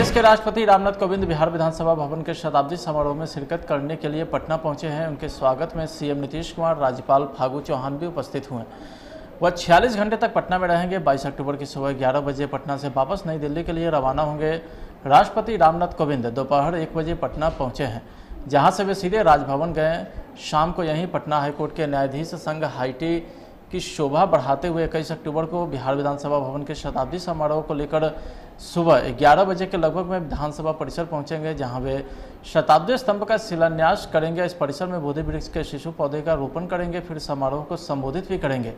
देश के राष्ट्रपति रामनाथ कोविंद बिहार विधानसभा भवन के शताब्दी समारोह में शिरकत करने के लिए पटना पहुंचे हैं। उनके स्वागत में सीएम नीतीश कुमार, राज्यपाल फागू चौहान भी उपस्थित हुए। वह 46 घंटे तक पटना में रहेंगे। 22 अक्टूबर की सुबह 11 बजे पटना से वापस नई दिल्ली के लिए रवाना होंगे। राष्ट्रपति रामनाथ कोविंद दोपहर 1 बजे पटना पहुंचे हैं, जहां से वे सीधे राजभवन गए। शाम को यहीं पटना हाईकोर्ट के न्यायाधीश संघ हाईटी की शोभा बढ़ाते हुए 21 अक्टूबर को बिहार विधानसभा भवन के शताब्दी समारोह को लेकर सुबह 11 बजे के लगभग में विधानसभा परिसर पहुंचेंगे, जहां वे शताब्दी स्तंभ का शिलान्यास करेंगे। इस परिसर में बोधि वृक्ष के शिशु पौधे का रोपण करेंगे, फिर समारोह को संबोधित भी करेंगे।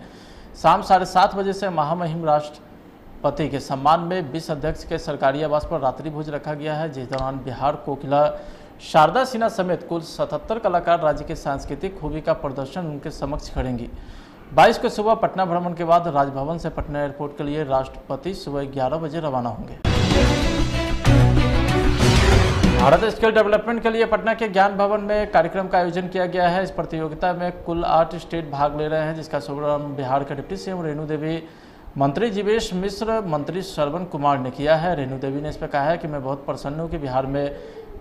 शाम 7:30 बजे से महामहिम राष्ट्रपति के सम्मान में विश्व अध्यक्ष के सरकारी आवास पर रात्रि भोज रखा गया है, जिस दौरान बिहार कोकिला शारदा सिन्हा समेत कुल 77 कलाकार राज्य की सांस्कृतिक खूबी का प्रदर्शन उनके समक्ष करेंगी। 22 को सुबह पटना भ्रमण के बाद राजभवन से पटना एयरपोर्ट के लिए राष्ट्रपति सुबह 11 बजे रवाना होंगे। भारत स्किल डेवलपमेंट के लिए पटना के ज्ञान भवन में कार्यक्रम का आयोजन किया गया है। इस प्रतियोगिता में कुल 8 स्टेट भाग ले रहे हैं, जिसका शुभारंभ बिहार के डिप्टी सीएम रेणु देवी, मंत्री जीवेश मिश्र, मंत्री श्रवण कुमार ने किया है। रेणु देवी ने इस पर कहा है कि मैं बहुत प्रसन्न हूँ कि बिहार में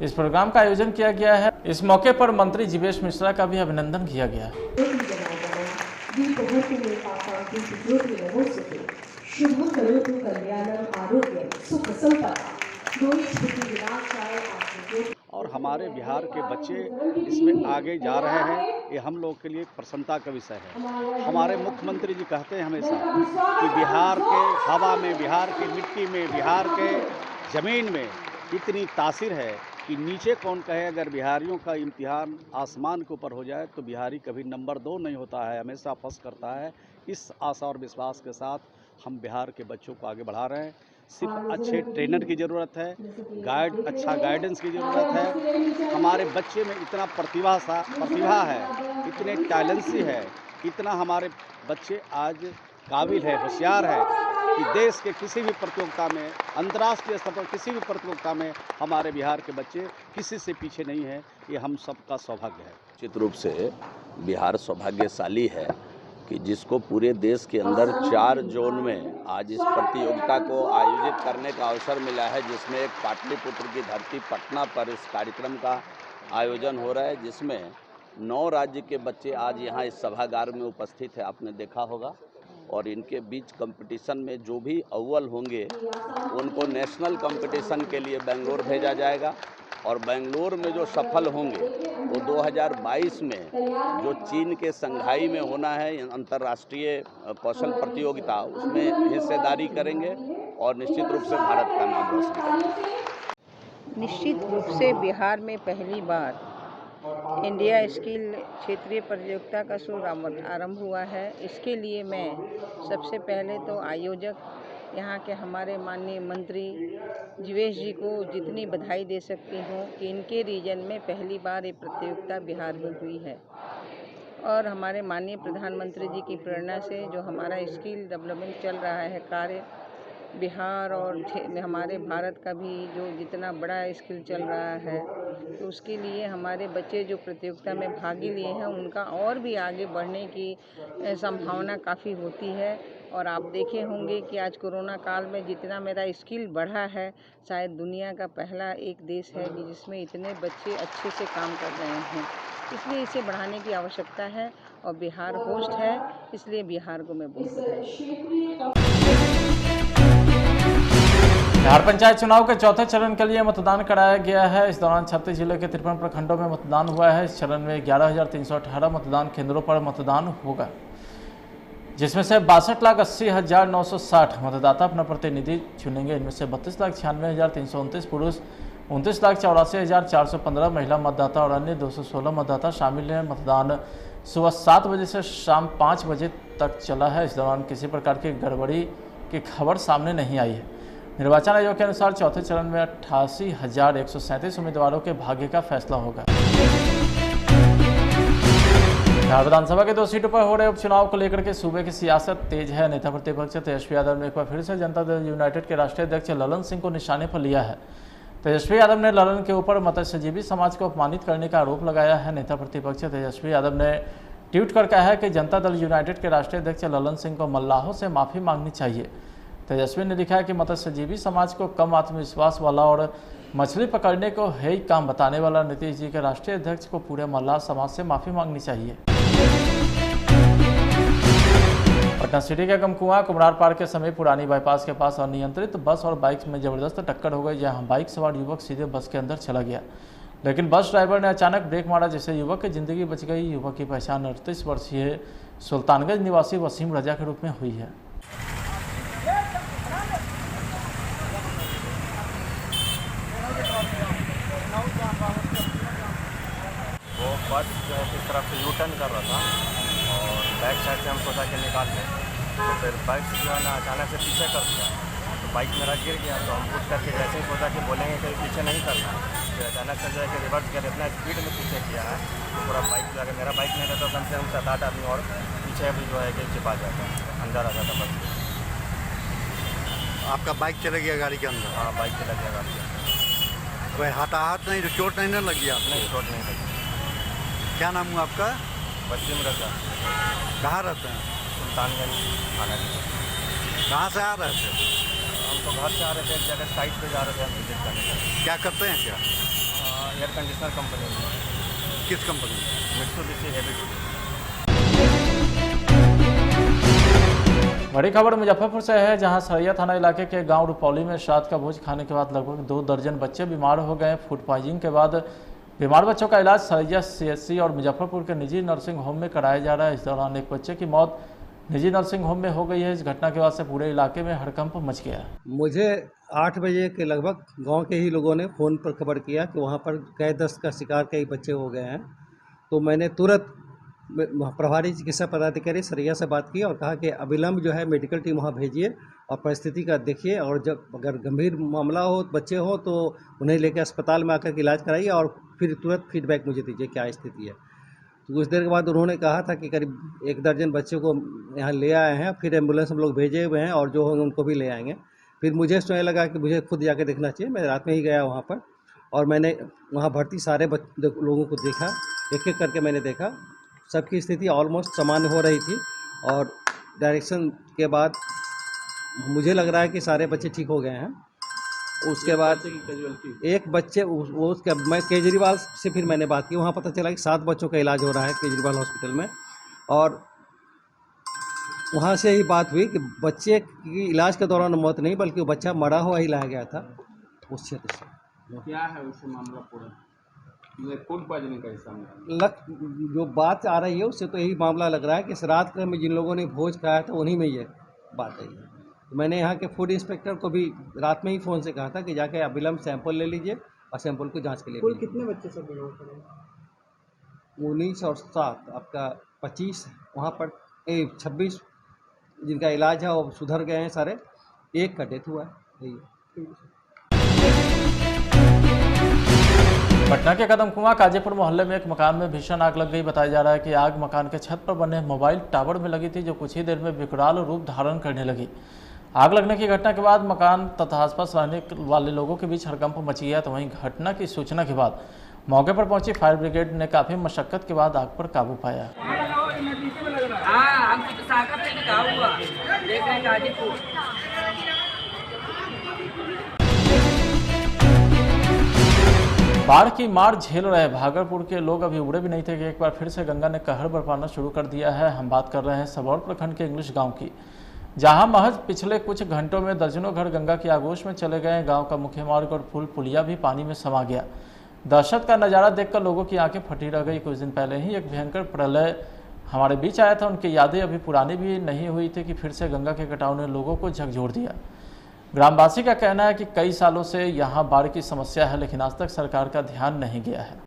इस प्रोग्राम का आयोजन किया गया है। इस मौके पर मंत्री जीवेश मिश्रा का भी अभिनंदन किया गया है। और हमारे बिहार के बच्चे इसमें आगे जा रहे हैं, ये हम लोग के लिए प्रसन्नता का विषय है। हमारे मुख्यमंत्री जी कहते हैं हमेशा कि बिहार के हवा में, बिहार की मिट्टी में, बिहार के ज़मीन में इतनी तासीर है कि नीचे कौन कहे। अगर बिहारियों का इम्तिहान आसमान के ऊपर हो जाए तो बिहारी कभी नंबर 2 नहीं होता है, हमेशा फर्स्ट करता है। इस आशा और विश्वास के साथ हम बिहार के बच्चों को आगे बढ़ा रहे हैं। सिर्फ अच्छे ट्रेनर की ज़रूरत है, अच्छा गाइडेंस की ज़रूरत है। हमारे बच्चे में इतना प्रतिभा है, इतने टैलेंसी है, इतना हमारे बच्चे आज काबिल है, होशियार है कि देश के किसी भी प्रतियोगिता में, अंतर्राष्ट्रीय स्तर पर किसी भी प्रतियोगिता में हमारे बिहार के बच्चे किसी से पीछे नहीं हैं। ये हम सबका सौभाग्य है। निश्चित रूप से बिहार सौभाग्यशाली है कि जिसको पूरे देश के अंदर 4 जोन में आज इस प्रतियोगिता को आयोजित करने का अवसर मिला है, जिसमें एक पाटलिपुत्र की धरती पटना पर इस कार्यक्रम का आयोजन हो रहा है, जिसमें 9 राज्य के बच्चे आज यहाँ इस सभागार में उपस्थित है, आपने देखा होगा। और इनके बीच कंपटीशन में जो भी अव्वल होंगे उनको नेशनल कंपटीशन के लिए बेंगलोर भेजा जाएगा, और बेंगलोर में जो सफल होंगे वो 2022 में जो चीन के संघाई में होना है अंतर्राष्ट्रीय कौशल प्रतियोगिता, उसमें हिस्सेदारी करेंगे और निश्चित रूप से भारत का नाम रोशन करेंगे। निश्चित रूप से बिहार में पहली बार इंडिया स्किल क्षेत्रीय प्रतियोगिता का शुभ आरंभ हुआ है। इसके लिए मैं सबसे पहले तो आयोजक यहाँ के हमारे माननीय मंत्री जीवेश जी को जितनी बधाई दे सकती हूँ कि इनके रीजन में पहली बार ये प्रतियोगिता बिहार में हुई है। और हमारे माननीय प्रधानमंत्री जी की प्रेरणा से जो हमारा स्किल डेवलपमेंट चल रहा है कार्य, बिहार और हमारे भारत का भी जो जितना बड़ा स्किल चल रहा है, तो उसके लिए हमारे बच्चे जो प्रतियोगिता में भाग लिए हैं उनका और भी आगे बढ़ने की संभावना काफ़ी होती है। और आप देखे होंगे कि आज कोरोना काल में जितना मेरा स्किल बढ़ा है, शायद दुनिया का पहला एक देश है कि जिसमें इतने बच्चे अच्छे से काम कर रहे हैं। इसलिए इसे बढ़ाने की आवश्यकता है और बिहार होस्ट है, इसलिए बिहार को मैं बहुत बधाई। बिहार पंचायत चुनाव के चौथे चरण के लिए मतदान कराया गया है। इस दौरान 36 जिले के 53 प्रखंडों में मतदान हुआ है। इस चरण में 11,318 मतदान केंद्रों पर मतदान होगा, जिसमें से 62,80,960 मतदाता अपना प्रतिनिधि चुनेंगे। इनमें से 32,96,329 पुरुष, 29,84,415 महिला मतदाता और अन्य 216 मतदाता शामिल हैं। मतदान सुबह 7 बजे से शाम 5 बजे तक चला है। इस दौरान किसी प्रकार की गड़बड़ी की खबर सामने नहीं आई है। निर्वाचन आयोग के अनुसार चौथे चरण में 88,137 उम्मीदवारों के भाग्य का फैसला होगा। बिहार विधानसभा के 2 सीटों पर हो रहे उपचुनाव को लेकर के सूबे की सियासत तेज है। नेता प्रतिपक्ष तेजस्वी यादव ने एक बार फिर से जनता दल यूनाइटेड के राष्ट्रीय अध्यक्ष ललन सिंह को निशाने पर लिया है। तेजस्वी यादव ने ललन के ऊपर मत्स्यजीवी समाज को अपमानित करने का आरोप लगाया है। नेता प्रतिपक्ष तेजस्वी यादव ने ट्वीट कर कहा है कि जनता दल यूनाइटेड के राष्ट्रीय अध्यक्ष ललन सिंह को मल्लाहों से माफ़ी मांगनी चाहिए। तेजस्वी ने लिखा है कि मत्स्यजीवी समाज को कम आत्मविश्वास वाला और मछली पकड़ने को है ही काम बताने वाला नीतीश जी के राष्ट्रीय अध्यक्ष को पूरे मल्लाह समाज से माफ़ी मांगनी चाहिए। पटना सिटी के गमकुआं कुमरार पार्क के समीप पुरानी बाईपास के पास अनियंत्रित बस और बाइक में जबरदस्त टक्कर हो गई, जहां बाइक सवार युवक सीधे बस के अंदर चला गया, लेकिन बस ड्राइवर ने अचानक ब्रेक मारा जिससे युवक की जिंदगी बच गई। युवक की पहचान 38 वर्षीय सुल्तानगंज निवासी वसीम रजा के रूप में हुई है। वो बस जो है किस तरफ से यू टर्न कर रहा था और बैक साइड से हम सोचा कि निकाल लें, तो फिर बाइक जो है ना अचानक से पीछे कर दिया, तो बाइक मेरा गिर गया। तो हम उठ करके जैसे ही सोचा कि बोलेंगे कि पीछे नहीं करना, फिर अचानक से जो है कि रिवर्स कर इतना स्पीड में पीछे किया है तो पूरा बाइक जो है, मेरा बाइक नहीं रहता तो कम से कम 7-8 आदमी और पीछे भी जो है कि छिपा जाता, अंदर आ जाता बस। आपका बाइक चला गया गाड़ी के अंदर? हाँ, बाइक चला गया गाड़ी के अंदर। कोई हताहत नहीं, तो चोट नहीं ना लग गया? नहीं, चोट नहीं लगी। क्या नाम हुआ आपका? वसीम रजा। कहाँ रहते हैं? सुल्तानगंज थाना में। कहाँ से आ रहे थे? हम तो घर से आ रहे थे, एक जगह साइट पे जा रहे थे हम विजिट करने के लिए। क्या करते हैं क्या? एयर कंडीशनर कंपनी में। किस कंपनी में? Mitsubishi heavy duty. बड़ी खबर मुजफ्फरपुर से है, जहां सरैया थाना इलाके के गांव रुपौली में श्राद्ध का भोज खाने के बाद लगभग 2 दर्जन बच्चे बीमार हो गए। फूड पॉइजनिंग के बाद बीमार बच्चों का इलाज सरैया CHC और मुजफ्फरपुर के निजी नर्सिंग होम में कराया जा रहा है। इस दौरान एक बच्चे की मौत निजी नर्सिंग होम में हो गई है। इस घटना के बाद से पूरे इलाके में हड़कंप मच गया। मुझे 8 बजे के लगभग गांव के ही लोगों ने फ़ोन पर खबर किया कि वहां पर कै दस्त का शिकार कई बच्चे हो गए हैं। तो मैंने तुरंत प्रभारी चिकित्सा पदाधिकारी सरैया से बात की और कहा कि अविलंब जो है मेडिकल टीम वहाँ भेजिए और परिस्थिति का देखिए, और जब अगर गंभीर मामला हो, बच्चे हो, तो उन्हें लेकर अस्पताल में आकर के इलाज कराइए और फिर तुरंत फीडबैक मुझे दीजिए क्या स्थिति है। तो कुछ देर के बाद उन्होंने कहा था कि करीब 1 दर्जन बच्चे को यहाँ ले आए हैं, फिर एम्बुलेंस हम लोग भेजे हुए हैं और जो होंगे उनको भी ले आएंगे। फिर मुझे स्वयं लगा कि मुझे खुद जाके देखना चाहिए। मैं रात में ही गया वहाँ पर और मैंने वहाँ भर्ती सारे लोगों को देखा, एक एक करके मैंने देखा। सबकी स्थिति ऑलमोस्ट सामान्य हो रही थी और डायरेक्शन के बाद मुझे लग रहा है कि सारे बच्चे ठीक हो गए हैं। उसके बाद एक बच्चे वो उसके मैं केजरीवाल से फिर मैंने बात की, वहाँ पता चला कि 7 बच्चों का इलाज हो रहा है केजरीवाल हॉस्पिटल में, और वहाँ से ही बात हुई कि बच्चे की इलाज के दौरान मौत नहीं बल्कि वो बच्चा मरा हुआ ही लाया गया था उस क्षेत्र से। क्या है उससे मामला पूरा? फूड पॉइजनिंग का हिस्सा में जो बात आ रही है उससे तो यही मामला लग रहा है कि रात में जिन लोगों ने भोज खाया था उन्हीं में ये बात आई है। तो मैंने यहाँ के फूड इंस्पेक्टर को भी रात में ही फ़ोन से कहा था कि जाके अविलंब सैंपल ले लीजिए और सैंपल को जांच के लिए। कुल कितने बच्चे सब 19 और 7 आपका 25 वहाँ पर 26 जिनका इलाज है वो सुधर गए हैं सारे, एक का डेथ हुआ है। पटना के कदमकुआं काजीपुर मोहल्ले में एक मकान में भीषण आग लग गई। बताया जा रहा है कि आग मकान के छत पर बने मोबाइल टावर में लगी थी, जो कुछ ही देर में विकराल रूप धारण करने लगी। आग लगने की घटना के बाद मकान तथा आसपास रहने वाले लोगों के बीच हड़कंप मची है। तो वहीं घटना की सूचना के बाद मौके पर पहुंची फायर ब्रिगेड ने काफ़ी मशक्कत के बाद आग पर काबू पाया। बाढ़ की मार झेल रहे भागलपुर के लोग अभी उबरे भी नहीं थे कि एक बार फिर से गंगा ने कहर बरपाना शुरू कर दिया है। हम बात कर रहे हैं सबौर प्रखंड के इंग्लिश गांव की, जहां महज पिछले कुछ घंटों में दर्जनों घर गंगा की आगोश में चले गए। गांव का मुख्य मार्ग और पुल पुलिया भी पानी में समा गया। दहशत का नज़ारा देखकर लोगों की आंखें फटी रह गई। कुछ दिन पहले ही एक भयंकर प्रलय हमारे बीच आया था, उनकी यादें अभी पुरानी भी नहीं हुई थी कि फिर से गंगा के कटाव ने लोगों को झकझोर दिया। ग्रामवासी का कहना है कि कई सालों से यहाँ बाढ़ की समस्या है, लेकिन आज तक सरकार का ध्यान नहीं गया है।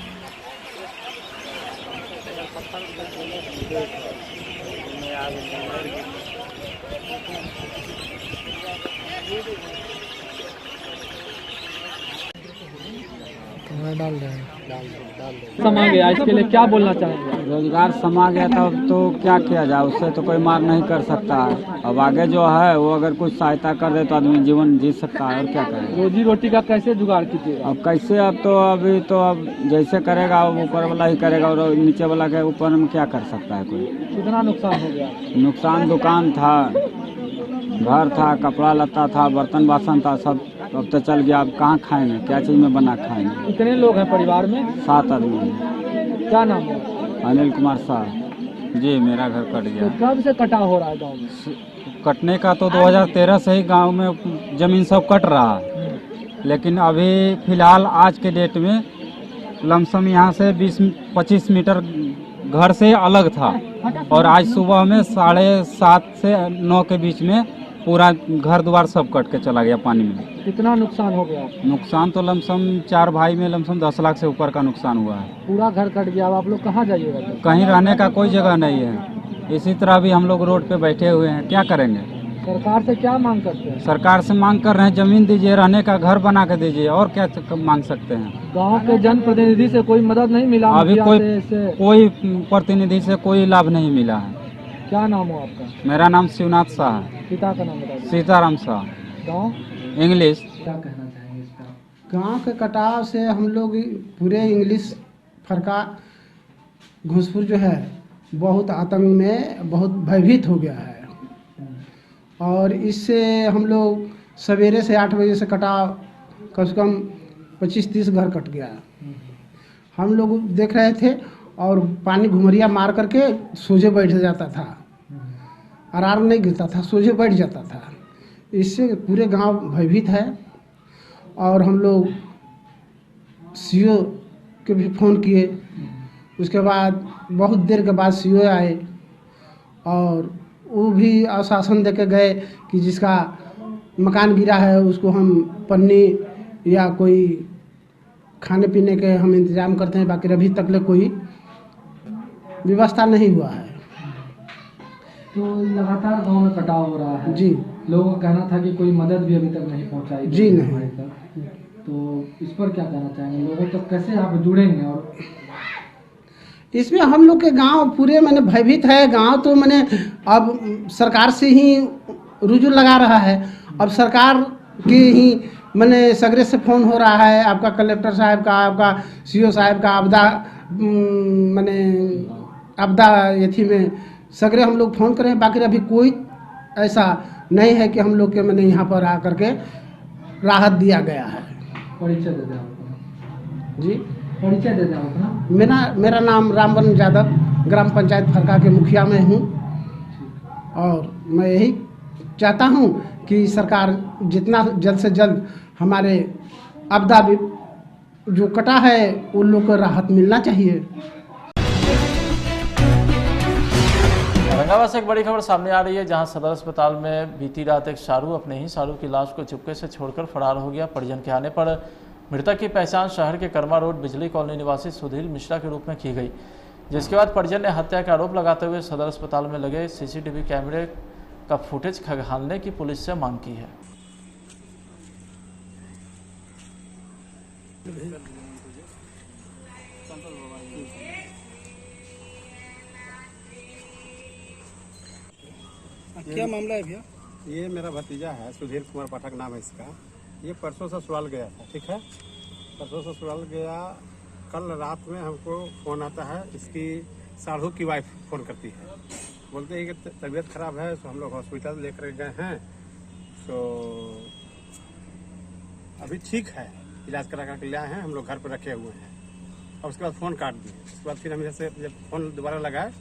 समा गया, इसके लिए क्या बोलना चाहेंगे? रोजगार समा गया था, तो क्या किया जाए, उससे तो कोई मार नहीं कर सकता है। अब आगे जो है वो अगर कुछ सहायता कर दे तो आदमी जीवन जी सकता है, और क्या करें। रोजी रोटी का कैसे जुगाड़ कीजिएगा? अब कैसे, अब तो अभी तो अब जैसे करेगा ऊपर वाला ही करेगा, और नीचे वाला के ऊपर में क्या कर सकता है कोई। कितना नुकसान हो गया? नुकसान दुकान था, घर था, कपड़ा लत्ता था, बर्तन बासन था, सब अब तो चल गया। अब कहाँ खाएंगे, क्या चीज़ में बना खाएंगे। कितने लोग हैं परिवार में? 7 आदमी हैं। क्या नाम है? अनिल कुमार शाह जी। मेरा घर कट गया। तो कब से कटा हो रहा है गाँव में? कटने का तो 2013 से ही गांव में ज़मीन सब कट रहा है, लेकिन अभी फ़िलहाल आज के डेट में लमसम यहाँ से 20-25 मीटर घर से अलग था, और आज सुबह में 7:30 से 9 के बीच में पूरा घर द्वार सब कट के चला गया पानी में। कितना नुकसान हो गया? नुकसान तो लमसम 4 भाई में लमसम 10 लाख से ऊपर का नुकसान हुआ है। पूरा घर कट गया। अब आप लोग कहाँ जाइएगा? कहीं रहने का कोई जगह नहीं है। इसी तरह भी हम लोग रोड पे बैठे हुए हैं, क्या करेंगे। सरकार से क्या मांग करते हैं? सरकार से मांग कर रहे हैं ज़मीन दीजिए, रहने का घर बना के दीजिए, और क्या मांग सकते हैं। गांव के जनप्रतिनिधि से कोई मदद नहीं मिला? अभी कोई प्रतिनिधि से कोई लाभ नहीं मिला है। क्या नाम हो आपका? मेरा नाम शिवनाथ शाह है। पिता का नाम बता? सीताराम शाह। गाँव इंग्लिश। क्या कहना चाहेंगे इस पर? गाँव के कटाव से हम लोग पूरे इंग्लिश फरका घुसपुर जो है बहुत आतंक में बहुत भयभीत हो गया है, और इससे हम लोग सवेरे से 8 बजे से कटाव कम से कम 25-30 घर कट गया। हम लोग देख रहे थे और पानी घुमरिया मार करके सोझे बैठ जाता था, आराम नहीं गिरता था, सोझे बैठ जाता था। इससे पूरे गांव भयभीत है, और हम लोग सीओ के भी फ़ोन किए। उसके बाद बहुत देर के बाद सीओ आए, और वो भी आश्वासन दे के गए कि जिसका मकान गिरा है उसको हम पन्नी या कोई खाने पीने के हम इंतज़ाम करते हैं। बाकी अभी तक ले कोई व्यवस्था नहीं हुआ है। तो लगातार गांव में कटाव हो रहा है जी। लोगों का कहना था कि कोई मदद भी अभी तक नहीं पहुंचाई जी नहीं। तो इस पर क्या कहना चाहेंगे? लोगों तक कैसे आप जुड़ेंगे? और इसमें हम लोग के गांव पूरे मैंने भयभीत है। गांव तो मैंने अब सरकार से ही रुजू लगा रहा है। अब सरकार की ही मैंने सगरे से फ़ोन हो रहा है, आपका कलेक्टर साहब का, आपका सीओ साहब का, मैंने आपदा यथी में सगरे हम लोग फ़ोन करें। बाकी अभी कोई ऐसा नहीं है कि हम लोग के मैंने यहाँ पर आकर के राहत दिया गया है। परिचय दे दें आपका। जी, परिचय दे दें अपना। मेरा नाम रामवन यादव, ग्राम पंचायत फरका के मुखिया में हूँ, और मैं यही चाहता हूँ कि सरकार जितना जल्द से जल्द हमारे आपदा जो कटा है उन लोग को राहत मिलना चाहिए। औरंगाबाद से एक बड़ी खबर सामने आ रही है, जहां सदर अस्पताल में बीती रात एक शारू अपने ही शारू की लाश को चुपके से छोड़कर फरार हो गया। परिजन के आने पर मृतक की पहचान शहर के कर्मा रोड बिजली कॉलोनी निवासी सुधीर मिश्रा के रूप में की गई, जिसके बाद परिजन ने हत्या का आरोप लगाते हुए सदर अस्पताल में लगे सीसीटीवी कैमरे का फुटेज खंगालने की पुलिस से मांग की है। क्या मामला है भैया? ये मेरा भतीजा है, सुधीर कुमार पाठक नाम है इसका। ये परसों ससुराल गया था, ठीक है। परसों ससुराल गया, कल रात में हमको फ़ोन आता है, इसकी साढ़ू की वाइफ फ़ोन करती है, बोलते हैं कि तबीयत ख़राब है, तो हम लोग हॉस्पिटल लेकर गए हैं, तो अभी ठीक है, इलाज करा कर ले आए हैं, हम लोग घर पर रखे हुए हैं। और उसके बाद फ़ोन काट दिए। उसके बाद फिर हम जैसे जब फ़ोन दोबारा लगाए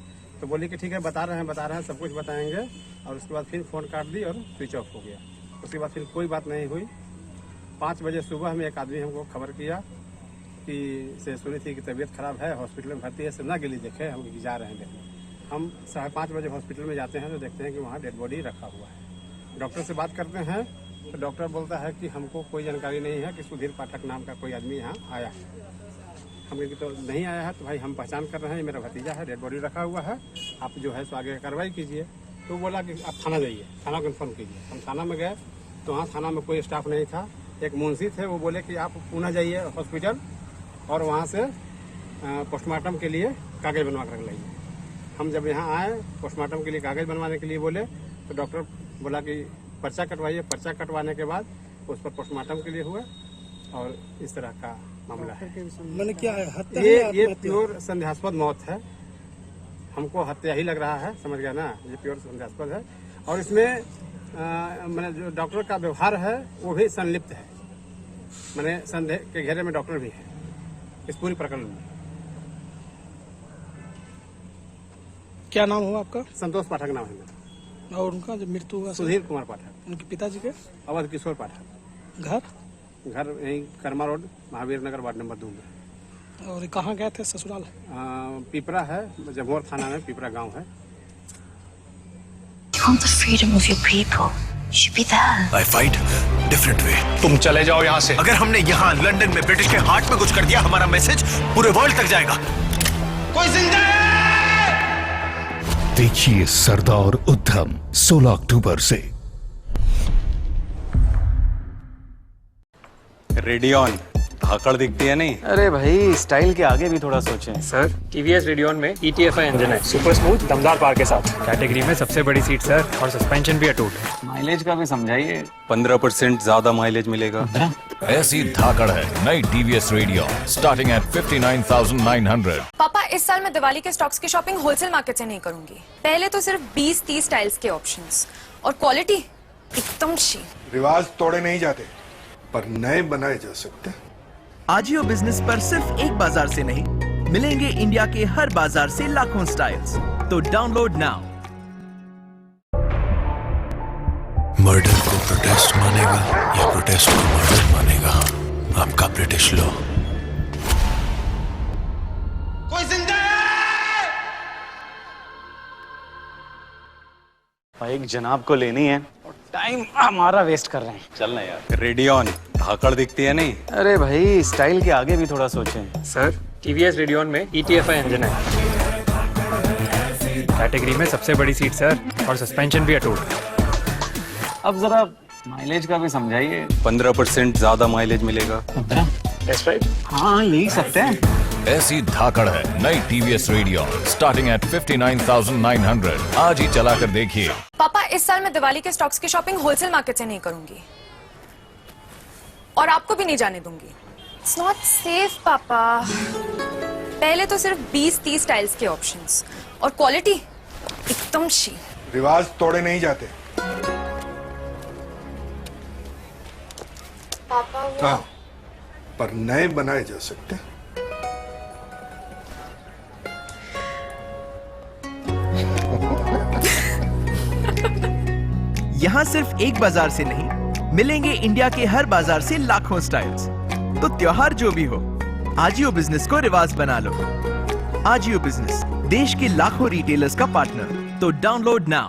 तो बोली कि ठीक है, बता रहे हैं, सब कुछ बताएंगे। और उसके बाद फिर फ़ोन काट दी और स्विच ऑफ हो गया। उसके बाद फिर कोई बात नहीं हुई। 5 बजे सुबह में एक आदमी हमको खबर किया कि से सुनी थी कि तबीयत ख़राब है, हॉस्पिटल में भर्ती है, सब ना गिली देखे, हम जा रहे हैं देखने। हम 5:30 बजे हॉस्पिटल में जाते हैं तो देखते हैं कि वहाँ डेड बॉडी रखा हुआ है। डॉक्टर से बात करते हैं तो डॉक्टर बोलता है कि हमको कोई जानकारी नहीं है कि सुधीर पाठक नाम का कोई आदमी यहाँ आया है। हम तो नहीं आया है, तो भाई हम पहचान कर रहे हैं, ये मेरा भतीजा है, डेड बॉडी रखा हुआ है, आप जो है सो आगे कार्रवाई कीजिए। तो बोला कि आप थाना जाइए, थाना को इन्फॉर्म कीजिए। हम थाना में गए तो वहाँ थाना में कोई स्टाफ नहीं था। एक मुंशी थे, वो बोले कि आप पुणे जाइए हॉस्पिटल और वहाँ से पोस्टमार्टम के लिए कागज़ बनवा कर लाइए। हम जब यहाँ आए पोस्टमार्टम के लिए कागज़ बनवाने के लिए बोले, तो डॉक्टर बोला कि पर्चा कटवाइए। पर्चा कटवाने के बाद उस पर पोस्टमार्टम के लिए हुआ, और इस तरह का मामला है। मैंने क्या है, हत्या ये प्योर संदेहास्पद मौत है, हमको हत्या ही लग रहा है, समझ गया ना, ये प्योर संदेहास्पद है। और इसमें मैंने जो डॉक्टर का व्यवहार है वो भी संलिप्त है, मैंने संदेह के घेरे में डॉक्टर भी है इस पूरी प्रकरण में। क्या नाम हुआ आपका? संतोष पाठक नाम है मेरा। और उनका जो मृत्यु हुआ? सुधीर कुमार पाठक। उनके पिताजी के? अवध किशोर पाठक। घर यही कर्मा रोड, महावीर नगर, वार्ड नंबर 2 में। और कहाँ गए थे ससुराल? पिपरा है, जमोर थाना में पिपरा गांव है। You want the freedom of your people. You should be there. I fight different way. तुम चले जाओ यहाँ से। अगर हमने यहाँ लंदन में ब्रिटिश के हार्ट में कुछ कर दिया, हमारा मैसेज पूरे वर्ल्ड तक जाएगा। कोई जिंदा है? देखिए सरदार उद्धम 16 अक्टूबर से। रेडियन धाकड़ दिखती है नहीं? अरे भाई स्टाइल के आगे भी थोड़ा सोचें। सर टीवीएस रेडियन में ETFI इंजन है, सुपर स्मूथ दमदार पावर के साथ, कैटेगरी में सबसे बड़ी सीट सर, और सस्पेंशन भी अटूट है। माइलेज का भी समझाइए। 15% ज्यादा माइलेज मिलेगा। ऐसी धाकड़ है नई टीवीएस रेडियन स्टार्टिंग एट 59,900। पापा इस साल मैं दिवाली के स्टॉक्स की शॉपिंग होलसेल मार्केट से नहीं करूंगी। पहले तो सिर्फ 20-30 स्टाइल्स के ऑप्शंस और क्वालिटी एकदम शी। रिवाज तोड़े नहीं जाते पर नए बनाए जा सकते। आजियो बिजनेस पर सिर्फ एक बाजार से नहीं, मिलेंगे इंडिया के हर बाजार से लाखों स्टाइल्स। तो डाउनलोड नाउ। मर्डर को प्रोटेस्ट मानेगा या प्रोटेस्ट को मर्डर मानेगा आपका ब्रिटिश लॉ। कोई जिंदा बाइक जनाब को लेनी है और टाइम हमारा वेस्ट कर रहे हैं। चलना यार। रेडियन धाकड़ दिखती है नहीं? अरे भाई स्टाइल के आगे भी थोड़ा सोचें। सर टीवीएस रेडियन में ETFI इंजन है, कैटेगरी में सबसे बड़ी सीट सर, और सस्पेंशन भी अटूट। अब जरा माइलेज का भी समझाइए। 15% ज्यादा माइलेज मिलेगा। Test ride? हाँ ले सकते हैं। ऐसी धाकड़ है नई टीवीएस रेडियन स्टार्टिंग एट 59,900। आज ही चला कर देखिए। पापा इस साल मैं दिवाली के स्टॉक्स की शॉपिंग होलसेल मार्केट से नहीं करूंगी, और आपको भी नहीं जाने दूंगी। इट्स नॉट सेफ पापा। पहले तो सिर्फ 20-30 स्टाइल्स के ऑप्शंस और क्वालिटी एकदम शी। रिवाज तोड़े नहीं जाते पापा, पर नए बनाए जा सकते। यहाँ सिर्फ एक बाजार से नहीं, मिलेंगे इंडिया के हर बाजार से लाखों स्टाइल्स। तो त्योहार जो भी हो, आजियो बिजनेस को रिवाज बना लो। आजियो बिजनेस देश के लाखों रिटेलर्स का पार्टनर। तो डाउनलोड नाउ।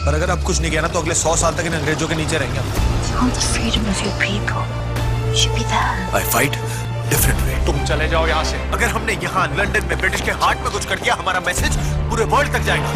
पर अगर अब कुछ नहीं किया ना तो अगले 100 साल तक इन अंग्रेजों के नीचे रहेंगे। You want the freedom of your people. You should be there. I fight different way. तुम चले जाओ यहाँ से। अगर हमने यहाँ लंदन में ब्रिटिश के हार्ट में कुछ कर दिया, हमारा मैसेज पूरे वर्ल्ड तक जाएगा।